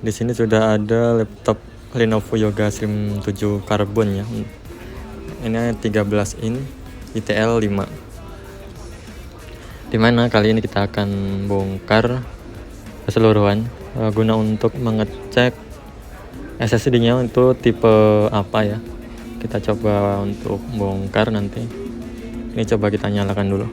Di sini sudah ada laptop Lenovo Yoga Slim 7 Carbon ya. Ini 13 in ITL 5. Dimana kali ini kita akan bongkar keseluruhan guna untuk mengecek SSD-nya itu tipe apa ya. Kita coba untuk bongkar nanti. Ini coba kita nyalakan dulu.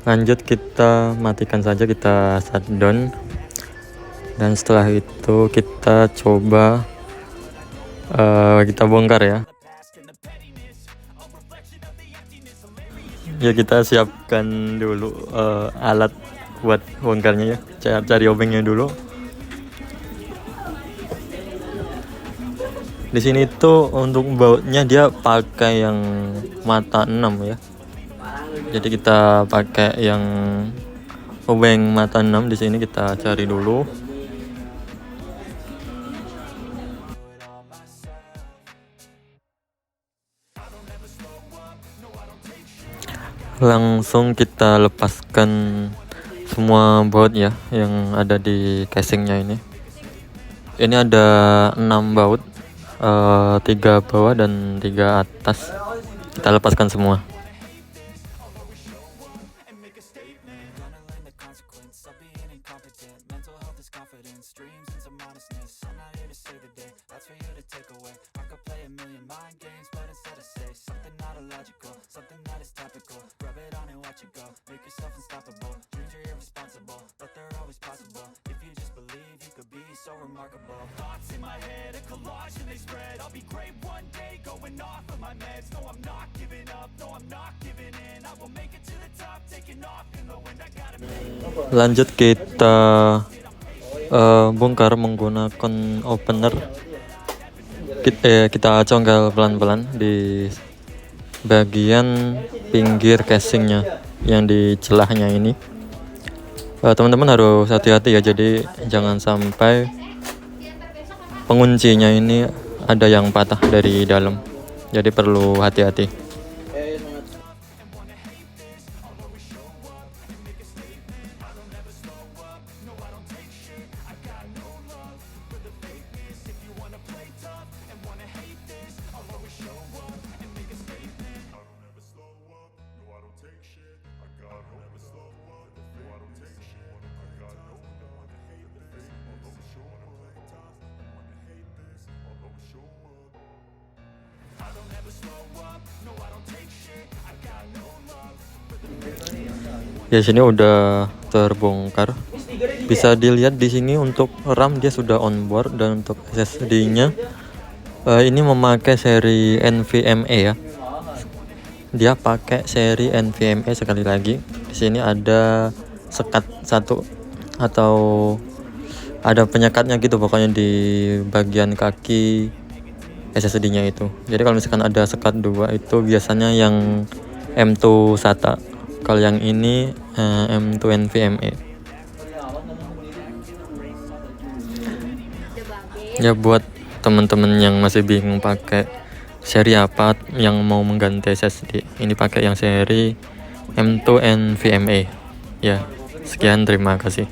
Lanjut kita matikan saja, kita shutdown, dan setelah itu kita coba kita bongkar ya. Ya kita siapkan dulu alat buat bongkarnya ya. Cari obengnya dulu. Di sini tuh untuk bautnya dia pakai yang mata 6 ya. Jadi kita pakai yang obeng mata 6 di sini, kita cari dulu. Langsung kita lepaskan semua baut ya yang ada di casingnya ini. Ini ada 6 baut, 3 bawah dan 3 atas. Kita lepaskan semua. Lanjut kita bongkar menggunakan opener. Kita congkel pelan-pelan di bagian pinggir casingnya yang di celahnya ini. Teman-teman harus hati-hati ya, jadi jangan sampai penguncinya ini ada yang patah dari dalam, jadi perlu hati-hati. Ya, sini udah terbongkar. Bisa dilihat di sini untuk RAM dia sudah on board, dan untuk SSD-nya ini memakai seri NVMe ya. Dia pakai seri NVMe sekali lagi. Di sini ada sekat satu atau ada penyekatnya gitu pokoknya di bagian kaki SSD-nya itu. Jadi kalau misalkan ada sekat 2 itu biasanya yang M2 SATA. Kalau yang ini M2 NVMe. Ya buat teman-teman yang masih bingung pakai seri apa yang mau mengganti SSD, ini pakai yang seri M2 NVMe. Ya, sekian, terima kasih.